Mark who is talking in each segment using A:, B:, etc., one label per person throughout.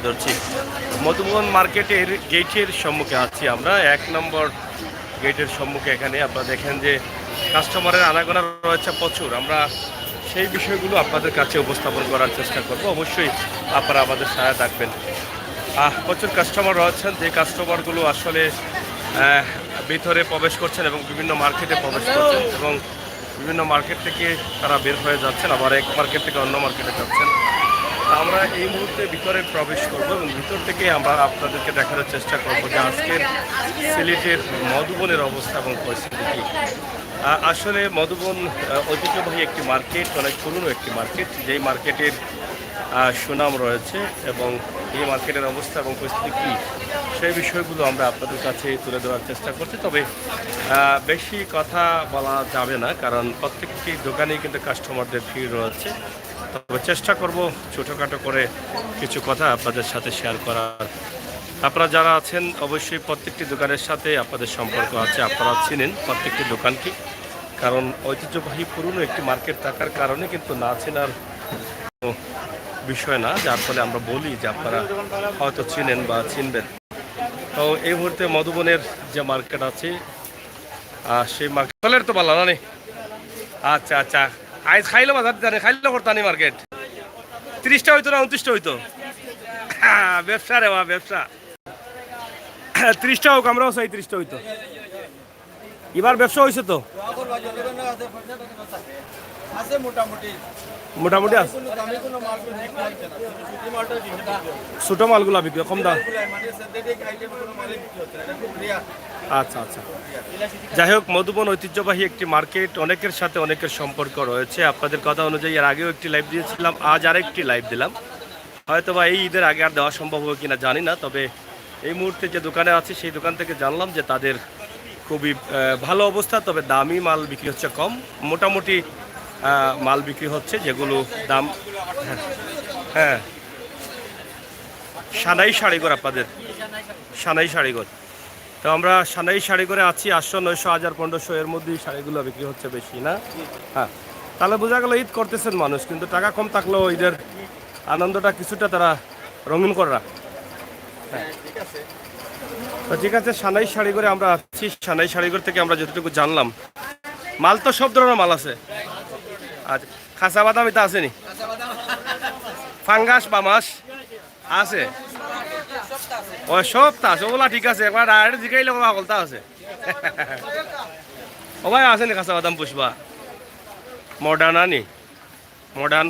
A: ধরছি মধুবন মার্কেটের গেটের সম্মুখে আছি আমরা। 1 নম্বর গেটের সম্মুখে এখানে আপনারা দেখেন যে কাস্টমারের আনাগোনা রয়েছে প্রচুর। আমরা সেই বিষয়গুলো আপনাদের কাছে উপস্থাপন করার চেষ্টা করব। অবশ্যই আপনারা আমাদের সহায়তা থাকবেন। প্রচুর কাস্টমার রয়েছেন, যে কাস্টমারগুলো আসলে ভিতরে প্রবেশ করছেন এবং বিভিন্ন মার্কেটে প্রবেশ করছেন এবং বিভিন্ন মার্কেট থেকে তারা বের হয়ে যাচ্ছেন, আবার এক মার্কেট থেকে অন্য মার্কেটে যাচ্ছেন। আমরা এই মুহূর্তে ভিতরে প্রবেশ করব এবং ভিতর থেকে আমরা আপনাদেরকে দেখানোর চেষ্টা করব যে আজকের সিলেটের মধুবনের অবস্থা এবং পরিস্থিতি কী। আসলে মধুবন ঐতিহ্যবাহী একটি মার্কেট, অনেক পুরনো একটি মার্কেট, যেই মার্কেটের সুনাম রয়েছে এবং এই মার্কেটের অবস্থা এবং পরিস্থিতি কী সেই বিষয়গুলো আমরা আপনাদের কাছে তুলে ধরার চেষ্টা করছি। তবে বেশি কথা বলা যাবে না, কারণ প্রত্যেকটি দোকানেই কিন্তু কাস্টমারদের ভিড় রয়েছে। তবে চেষ্টা করব ছোটোখাটো করে কিছু কথা আপনাদের সাথে শেয়ার করার। আপনারা যারা আছেন অবশ্যই প্রত্যেকটি দোকানের সাথে আপনাদের সম্পর্ক আছে, আপনারা চিনেন প্রত্যেকটি দোকানকে, কারণ ঐতিহ্যবাহী পুরনো একটি মার্কেট থাকার কারণে কিন্তু না চেনার বিষয় না, যার ফলে আমরা বলি যে আপনারা হয়তো চিনেন বা চিনবেন। তো এই মুহূর্তে মধুবনের যে মার্কেট আছে সেই মার্কেটের তো ভালো না নেই। আচ্ছা আচ্ছা, আজ খাইলো বাজার জানে খাইলো করতানি মার্কেট 30টা হইতো না 29টা হইতো। ব্যবসা রে বা ব্যবসা 30টা হোক, আমরাও চাই 30টা হইতো। এবার ব্যবসা হয়েছে তো মোটামুটি আছে। ছোট মালগুলা বিক্রি কম দাম। আচ্ছা আচ্ছা, যাই হোক মধুবন ঐতিহ্যবাহী একটি মার্কেট, অনেকের সাথে অনেকের সম্পর্ক রয়েছে। আপনাদের কথা অনুযায়ী এর আগেও একটি লাইভ দিয়েছিলাম, আজ আরেকটি লাইভ দিলাম। হয়তো বা এই ঈদের আগে আর দেওয়া সম্ভব হবে কিনা জানি না, তবে এই মুহূর্তে যে দোকানে আছে সেই দোকান থেকে জানলাম যে তাদের খুবই ভালো অবস্থা, তবে দামি মাল বিক্রি হচ্ছে কম, মোটামুটি মাল বিক্রি হচ্ছে যেগুলো দাম। হ্যাঁ, সানাই শাড়িঘর, আপনাদের সানাই শাড়িঘর। তো আমরা সানাই শাড়িঘরে আছি, 800, 900, 1000, 1500 এর মধ্যেই শাড়িগুলো বিক্রি হচ্ছে বেশি না। হ্যাঁ, তাহলে বোঝা গেল ঈদ করতেছেন মানুষ, কিন্তু টাকা কম থাকলেও ঈদের আনন্দটা কিছুটা তারা রঙিন করা। হ্যাঁ তো ঠিক আছে, সানাই শাড়িঘরে আমরা আছি। সানাই শাড়িঘর থেকে আমরা যতটুকু জানলাম, মাল তো সব ধরনের মাল আছে। আচ্ছা, খাসা বাদাম এটা আসেনি? ফাঙ্গাস বা মাছ আছে? ও সবটা আছে, ওগুলা ঠিক আছে। একবার ডাইরেক্ট জিগাইলে সকলটা আছে। ও ভাই আসেনি খাসা বাদাম পুষবা? মডার্ন আনি মডার্ন।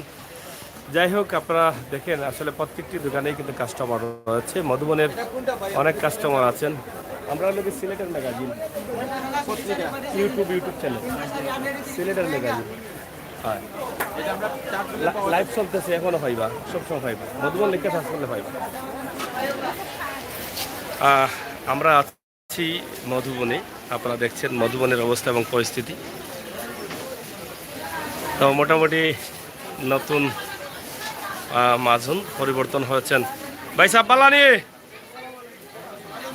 A: যাই হোক, আপনারা দেখেন আসলে প্রত্যেকটি দোকানেই কিন্তু কাস্টমার রয়েছে। মধুবনের অনেক কাস্টমার আছেন। আমরা লোক সিলেটের ম্যাগাজিন, ইউটিউব চ্যানেল সিলেটের ম্যাগাজিন। হ্যাঁ, লাইভ চলতেছে, এখনো পাইবা, সবসময় পাইবা, মধুবন লিখে সার্চ করলে পাইবা। আমরা আছি মধুবনে, আপনারা দেখছেন মধুবনের অবস্থা এবং পরিস্থিতি। তো মোটামুটি নতুন মাঝুন পরিবর্তন হয়েছেন। ভাই সাহেব বালানি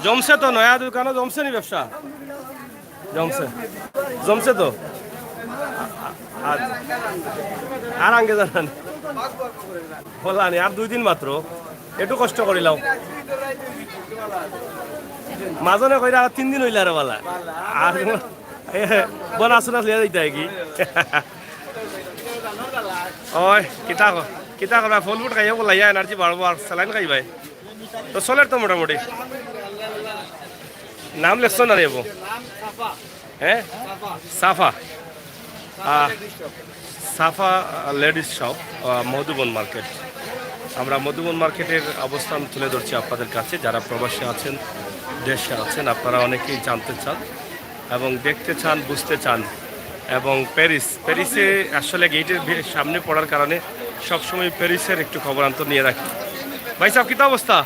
A: জমছে তো, নয়া দোকানও জমছে নি, ব্যবসা জমছে তো। আর আগে জানান বলানি আর 2 দিন মাত্র, একটু কষ্ট করিলাম মাজনে কইরা আর 3 দিন হইলে আর বলা আর বনা শোনা লিয়া যাইতে কি। ওই কিতা করবা, ফল ফুট খাইয়া বলাইয়া এনার্জি বাড়বো, আর স্যালাইন খাইবাই তো চলের তো মোটামুটি। নাম লেখছো না রেবো? হ্যাঁ, সাফা সাফা লেডিস শপ, মধুবন মার্কেট। আমরা মধুবন মার্কেটের অবস্থান তুলে ধরছি আপনাদের কাছে। যারা প্রবাসী আছেন, দেশে আছেন, আপনারা অনেকেই জানতে চান এবং দেখতে চান, বুঝতে চান। এবং প্যারিসে আসলে গেটের সামনে পড়ার কারণে সবসময় প্যারিসের একটু খবরান্ত নিয়ে রাখি। ভাই সাহেব কিতা অবস্থা?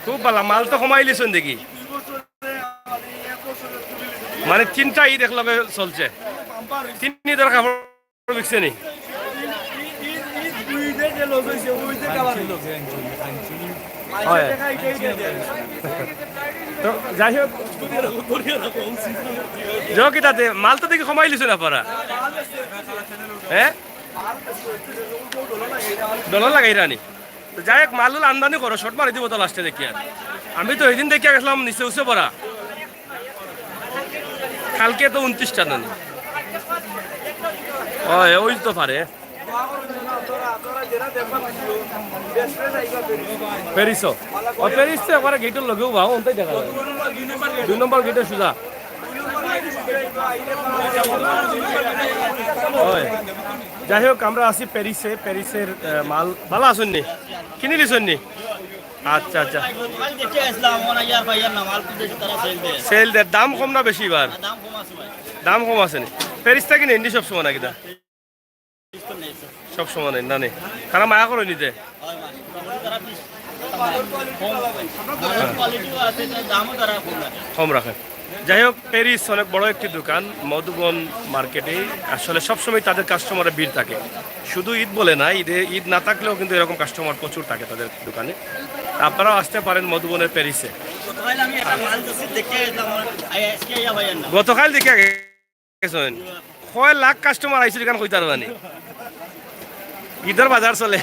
A: খুব ভালো, মাল তো কমাই লিছেন দেখি, মানে 3টা ঈদ একলগে চলছে, 3 ঈদের কাপড় বিকছে নি? তো যাই হোক, কিতাতে মাল তো দেখি কমাই লিছেন আপনারা? হ্যাঁ, ডলার লাগাই রানি যাই হোক মালুল আমদানি করো শর্ট মারি দিব তো লাস্টে দেখি আর আমি তো ওই দিন দেখিয়া গেছিলাম নিচে উসে পড়া কালকে তো 29টা নানি ওই তো পারে প্যারিস প্যারিস তো একবারে গেটের লগেও ভাও ওনটাই দেখা যায় 2 নম্বর গেটের সুজা যাই হোক আমরা আছি প্যারিসে প্যারিসের মাল ভালো আসুন নি কিনে দিছেন নি আচ্ছা আচ্ছা সেল দেয় দাম কম না বেশি এবার দাম কম আছে নি প্যারিস থেকে নিন্দি সব সময় নাকি দা সব সময় নেই না নেই তারা মায়া করে নিতে কম রাখে যাই হোক প্যারিস অনেক বড় একটি দোকান মধুবন মার্কেটে আসলে সবসময় তাদের কাস্টমারের ভিড় থাকে শুধু ঈদ বলে না ঈদ না থাকলেও কিন্তু এরকম কাস্টমার প্রচুর থাকে তাদের দোকানে আপনারাও আসতে পারেন মধুবনের প্যারিসে গতকাল দেখে গেছেন কয় লাখ কাস্টমার আইসি দোকান কইতার মানে ঈদের বাজার চলে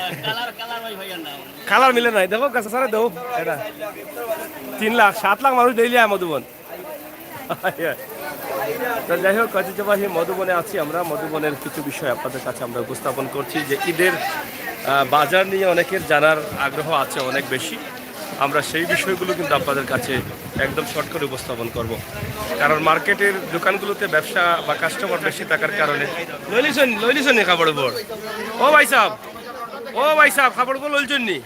A: কালার মিলে নাই দেখো কাছে সারা দেও এটা 3 লাখ 7 লাখ মানুষ ডেইলি আয় মধুবন যাই হোক ঐতিহ্যবাহী মধুবনে আছি আমরা মধুবনের কিছু বিষয় আপনাদের কাছে আমরা উপস্থাপন করছি যে ঈদের বাজার নিয়ে অনেকের জানার আগ্রহ আছে অনেক বেশি আমরা সেই বিষয়গুলো কিন্তু আপনাদের কাছে একদম শর্ট করে উপস্থাপন করব কারণ মার্কেটের দোকানগুলোতে ব্যবসা বা কাস্টমার বেশি থাকার কারণে লইলিছন নি খাবার উপর ও ভাই সাহেব খাবার উপর লইলছন নি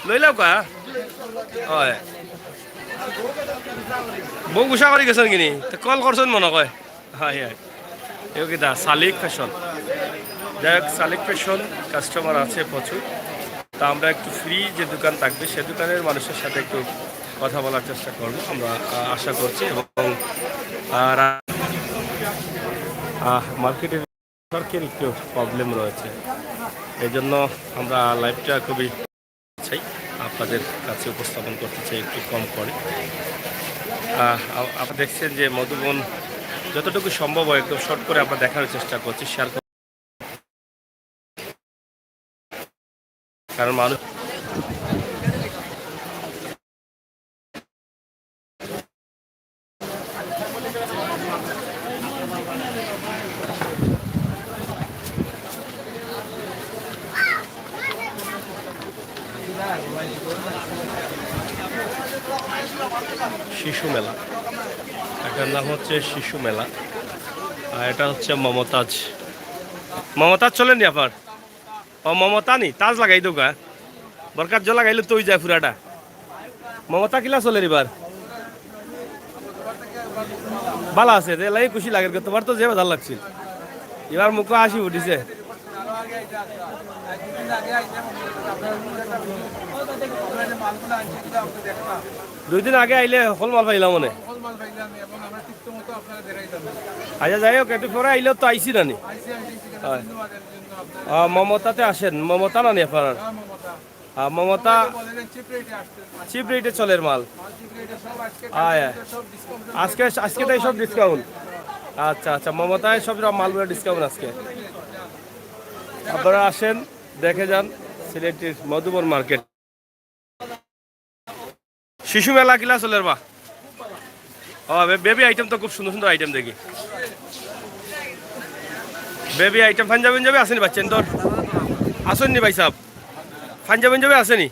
A: লইলাও কা হয় বউ গুছা করে গেছেন কিনি কল করছেন মনে কয় হয় হয় এও কিটা শালিক ফ্যাশন যাই হোক শালিক ফ্যাশন কাস্টমার আছে প্রচুর তা আমরা একটু ফ্রি যে দোকান থাকবে সে দোকানের মানুষের সাথে একটু কথা বলার চেষ্টা করব আমরা আশা করছি এবং মার্কেটের নেটওয়ার্কের একটু প্রবলেম রয়েছে এই জন্য আমরা লাইভটা খুবই চাই আপনাদের কাছে উপস্থাপন করতে চাই একটু কম করে আপনারা দেখছেন যে মধুবন যতটুকু সম্ভব হয় একদম শর্ট করে আমরা দেখার চেষ্টা করছি শেয়ার কারণ মানুষ শিশু মেলা এটার নাম হচ্ছে শিশু মেলা আর এটা হচ্ছে মমতাজ চলেননি আপনার ও মমতা নি তাজ লাগাই দোকা বরকার জল লাগাইলে তুই যায় পুরাটা মমতা কিলা চলে এবার ভালো আছে এলাই খুশি লাগে তোমার তো যে ভাল লাগছিল এবার মুখে হাসি উঠিছে দুই দিন আগে আইলে সকল মাল পাইলাম মনে আচ্ছা যাই হোক একটু পরে আইলেও তো আইসি নানি মমতাতে আসেন মমতা নানি আপনার মমতা চিপ রেটে চলের মাল আজকে তাই সব ডিসকাউন্ট আচ্ছা আচ্ছা মমতায় সব মালগুলো ডিসকাউন্ট আজকে আপনারা আসেন দেখে যান সিলেটের মধুবন মার্কেট শিশু মেলা কিলা চলের বা বেবি আইটেম তো খুব সুন্দর সুন্দর আইটেম দেখি বেবি আইটেম পাঞ্জাবি আসেনি বাচ্চেন তোর আসেননি ভাই সাহেব পাঞ্জাবি আসেনি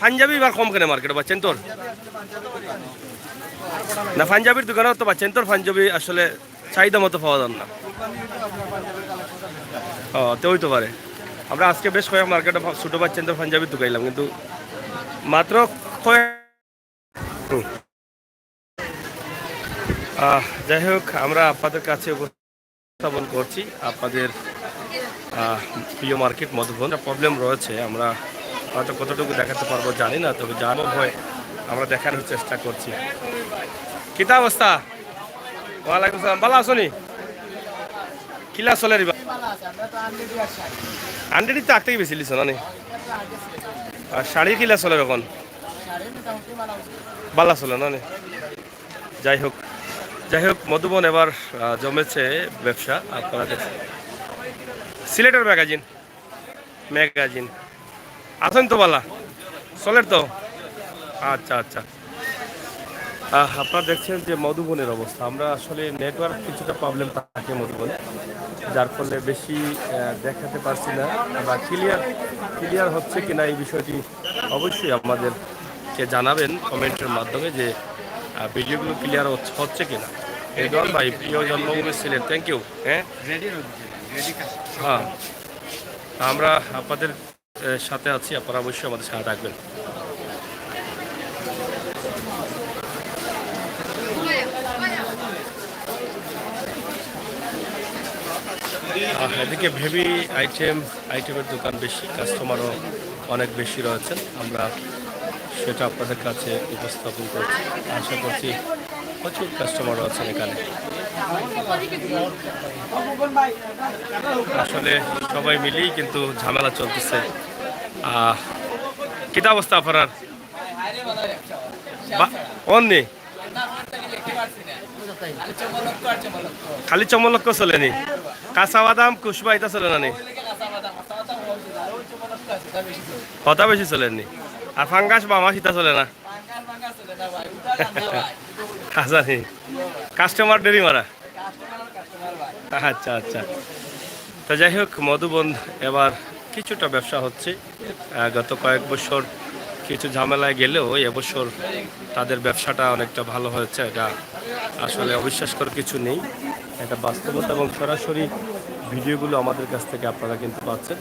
A: পাঞ্জাবি এবার কম কেন মার্কেটে বাচ্চেন তোর না পাঞ্জাবির দোকানে তো বাচ্চেন তোর পাঞ্জাবি আসলে চাহিদা মতো পাওয়া যান না তো হইতে পারে আমরা আজকে বেশ কয়েক মার্কেটে ছোটো বাচ্চেন তোর পাঞ্জাবি ঢুকাইলাম কিন্তু মাত্র যাই হোক আমরা আপনাদের কাছে উপস্থাপন করছি আপনাদের প্রিয় মার্কেট মধুবন প্রবলেম রয়েছে আমরা হয়তো কতটুকু দেখাতে পারবো জানি না তবে জানো হয় আমরা দেখানোর চেষ্টা করছি কিতা অবস্থা ওয়ালাইকুম সালাম ভালো আছো নি কিলা চলে রিবা আন্ডেডি তো আগতেই বেশি লিছ না আর শাড়ি কিলা চলে এখন বালা চলে না যাই হোক মধুবন এবার জমেছে ব্যবসা আপনারা দেখছেন সিলেটের ম্যাগাজিন আছেন তো বালা চলের তো? আচ্ছা আচ্ছা। আপনারা দেখছেন যে মধুবনের অবস্থা, আমরা আসলে নেটওয়ার্ক কিছুটা প্রবলেম থাকে মধুবনে, যার ফলে বেশি দেখাতে পারছি না। বা ক্লিয়ার হচ্ছে কিনা এই বিষয়টি অবশ্যই আমাদেরকে জানাবেন কমেন্টের মাধ্যমে যে ভিডিওগুলো ক্লিয়ার হচ্ছে কিনা। রেডওয়ান ভাই, প্রিয় জন্মভূমি সিলেট, থ্যাংক ইউ। হ্যাঁ হ্যাঁ, আমরা আপনাদের সাথে আছি, আপনারা অবশ্যই আমাদের সাথে থাকবেন। এদিকে ভেবি আইটেমের দোকান বেশি, কাস্টমারও অনেক বেশি রয়েছেন, আমরা সেটা আপনাদের কাছে উপস্থাপন করছি। আশা করছি প্রচুর কাস্টমার আছেন এখানে। আসলে সবাই মিলেই কিন্তু ঝামেলা চলতেছে। কিতা অবস্থা আপনার? অন্য খালি চমলক্ষ চলেনি, কাঁচা বাদাম কুসবা এটা চলে না? কথা বেশি চলেনি। আর ফাঙ্গাস বা আমার সীতা চলে না? জানি কাস্টমার ডেরি মারা। আচ্ছা আচ্ছা। তো যাই হোক, মধুবন এবার কিছুটা ব্যবসা হচ্ছে। গত কয়েক বছর কিছু ঝামেলায় গেলেও এবছর তাদের ব্যবসাটা অনেকটা ভালো হয়েছে। এটা আসলে অবিশ্বাস করার কিছু নেই, এটা বাস্তবতা। এবং সরাসরি ভিডিওগুলো আমাদের কাছ থেকে আপনারা কিন্তু পাচ্ছেন,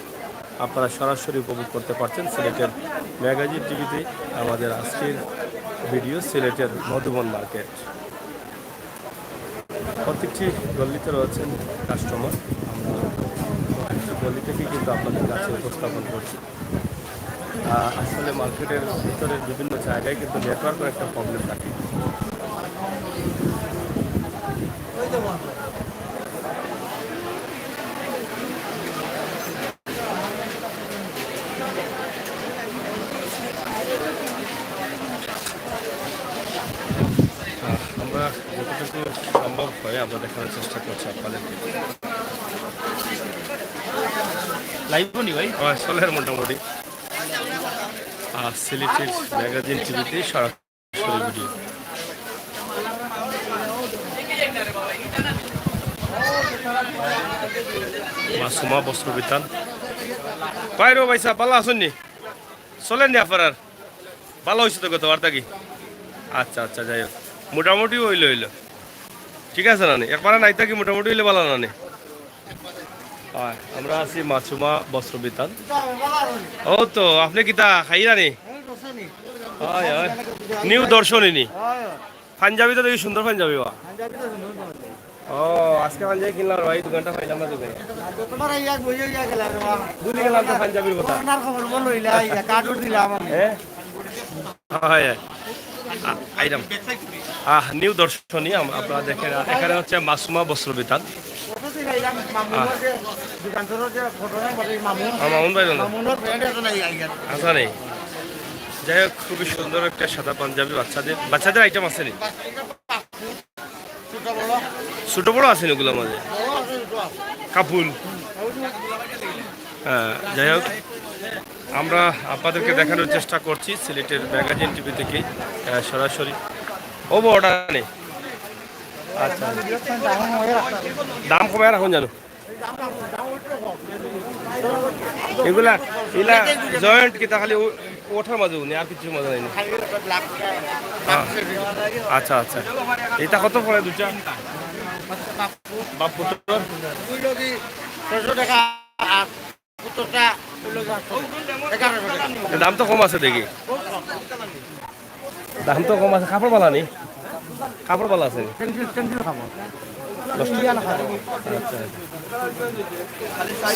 A: আপনারা সরাসরি উপভোগ করতে পারছেন সিলেটের ম্যাগাজিন টিভিতে আমাদের আজকের ভিডিও সিলেটের মধুবন মার্কেট। প্রত্যেকটি গল্লিতে রয়েছেন কাস্টমার, আমরা প্রত্যেকটি গল্লি থেকেই কিন্তু আপনাদের কাছে উপস্থাপন করছি। আসলে মার্কেটের ভিতরের বিভিন্ন জায়গায় কিন্তু নেটওয়ার্কের একটা প্রবলেম থাকে। আমরা যতটুকু সম্ভব হয় আমরা দেখানোর চেষ্টা করছি আপনাদেরকে। লাইভ নি ভাই চলের মোটামুটি সিলেটের ম্যাগাজিন টিভিতে সরাসরি ভিডিও। মাসুমা বস্ত্র বিতান বাইরো ভাইসা পালা আসুননি, চলেন নি আপনার? ভালো হয়েছে তো গত বার্তা কি? আচ্ছা আচ্ছা, যাই হোক মোটামুটি হইলো ঠিক আছে না? একবার নাই থাকি মোটামুটি হইলে ভালো না? হয়, আমরা আছি মাসুমা বস্ত্র বিতান। ও তো আপনি কিতা খাইরা নি? হয় হয়, নিউ দর্শনী পাঞ্জাবি তো দেখি সুন্দর পাঞ্জাবি। বা ও আজকে পাঞ্জাবি কিনলাম ভাই, 2 ঘন্টা পাইলাম না দোকানে। ভুলে গেলাম তো পাঞ্জাবির কথা। আইলাম নিউ দর্শনী, আপনারা দেখেন এখানে হচ্ছে মাসুমা বস্ত্র বিতান। মামুন ভাই আচ্ছা নেই। যাই হোক, খুবই সুন্দর একটা সাদা পাঞ্জাবি, বাচ্চাদের আইটেম আছে নি? ছোট বড় আছে ওগুলোর মাঝে কাপুল। হ্যাঁ, যাই হোক আমরা আপনাদেরকে দেখানোর চেষ্টা করছি সিলেটের ম্যাগাজিন টিভি থেকে সরাসরি। ও অর্ডার নেই। আচ্ছা, দাম কমে রাখুন জানো এগুলা জয়েন্ট কিতা খালি ওঠার মাঝে উনি আর কিছু মজা নেই। আচ্ছা আচ্ছা, এটা কত পড়ে দুটা? বাপ পুত্র দাম তো কম আছে দেখি, দাম তো কম আছে। কাপড় পালা নেই? কাপড় পালা আছে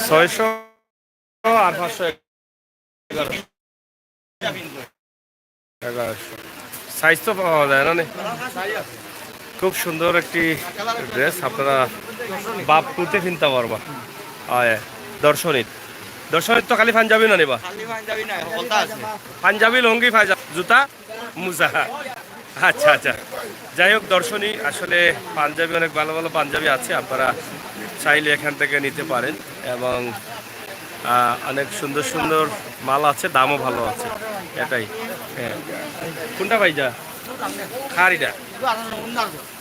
A: 600 আর 511 সাইজ তো পাওয়া যায় না? খুব সুন্দর একটি ড্রেস, আপনারা বাপ পুঁতে কিনতে পারবা। দর্শনী তো খালি পাঞ্জাবি না নিবা? পাঞ্জাবি লুঙ্গি জুতা মুজা। আচ্ছা আচ্ছা, যাই হোক দর্শনী আসলে পাঞ্জাবি অনেক ভালো ভালো পাঞ্জাবি আছে, আপনারা চাইলে এখান থেকে নিতে পারেন। এবং অনেক সুন্দর সুন্দর মাল আছে, দামও ভালো আছে, এটাই। হ্যাঁ, কোনটা ভাই যা খারিটা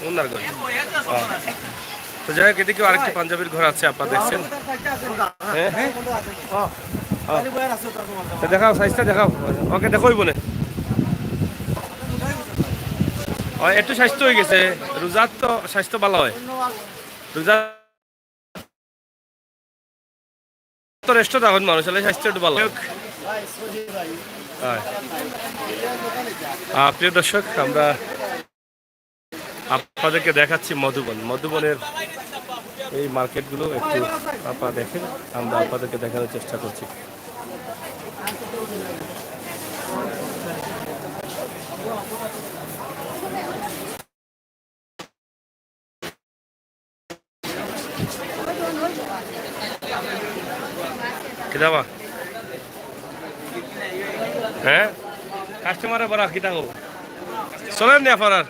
A: উন্নারগঞ্জ। তো যাই হোক, এদিকেও আরেকটি পাঞ্জাবির ঘর আছে, আপনারা দেখছেন। হ্যাঁ, দেখাও সাইজটা দেখাও। ওকে, দেখোই বলে একটু স্বাস্থ্য হয়ে গেছে। রোজার তো স্বাস্থ্য ভালো হয়, রোজার তো রেস্ট তখন মানুষ হলে স্বাস্থ্য একটু ভালো। প্রিয় দর্শক, আমরা আপনাদেরকে দেখাচ্ছি মধুবনের এই মার্কেটগুলো একটু আপনারা দেখেন, আমরা আপনাদেরকে দেখানোর চেষ্টা করছি। কিতাবা হ্যাঁ, কাস্টমারে বড় কিতা হবো চলেন নি আপনার?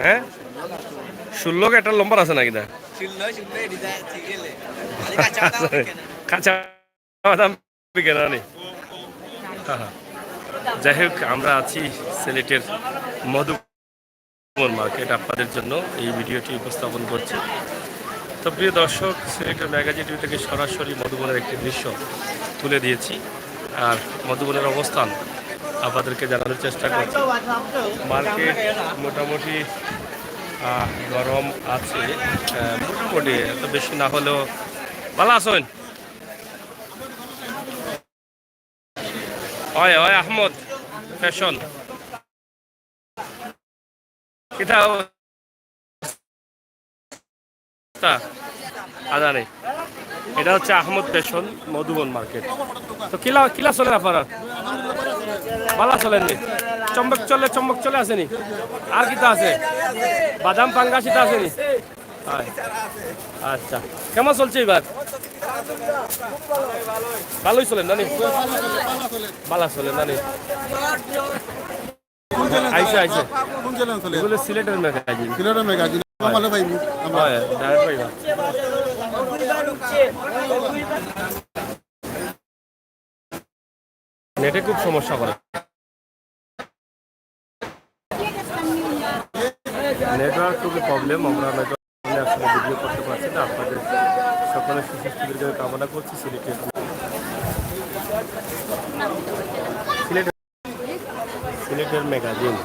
A: হ্যাঁ, 16 একটা নম্বর আছে না কিনা? কাঁচা বাদাম কেনা নেই। যাই হোক, আমরা আছি সিলেটের মধুবন মার্কেট, আপনাদের জন্য এই ভিডিওটি উপস্থাপন করছি। তো প্রিয় দর্শক, সিলেটের ম্যাগাজিন টিভি থেকে সরাসরি মধুবনের একটি দৃশ্য তুলে দিয়েছি, আর মধুবনের অবস্থান আপনাদেরকে জানানোর চেষ্টা করছি। মার্কেট মোটামুটি গরম আছে, মোটামুটি এত বেশি না হলেও ভালো আছেন। হয় হয় আহমদ ফ্যাশন কিতা আদানে, এটা হচ্ছে আহমদ ফ্যাশন মধুবন মার্কেট। তো কিলা কিলা চলেন আপনারা? ভালো চলেননি? চম্বক চলে আসেনি? আর কিতা আছে? বাদাম পাঙ্গা সিটা আসেনি? আচ্ছা, কেমন চলছে এবার? ভালোই চলেন নানি? ভালো চলেন নানি? আইসে আইসে এগুলো সিলেটের ম্যাগাজিন। নেটে খুব সমস্যা করে, নেটওয়ার্ক খুবই প্রবলেম। আমরা আসলে ভিডিও করতে পারছি না। আপনাদের সকলের সুস্বাস্থ্যের জন্য কামনা করছি। সিলেটের ম্যাগাজিন।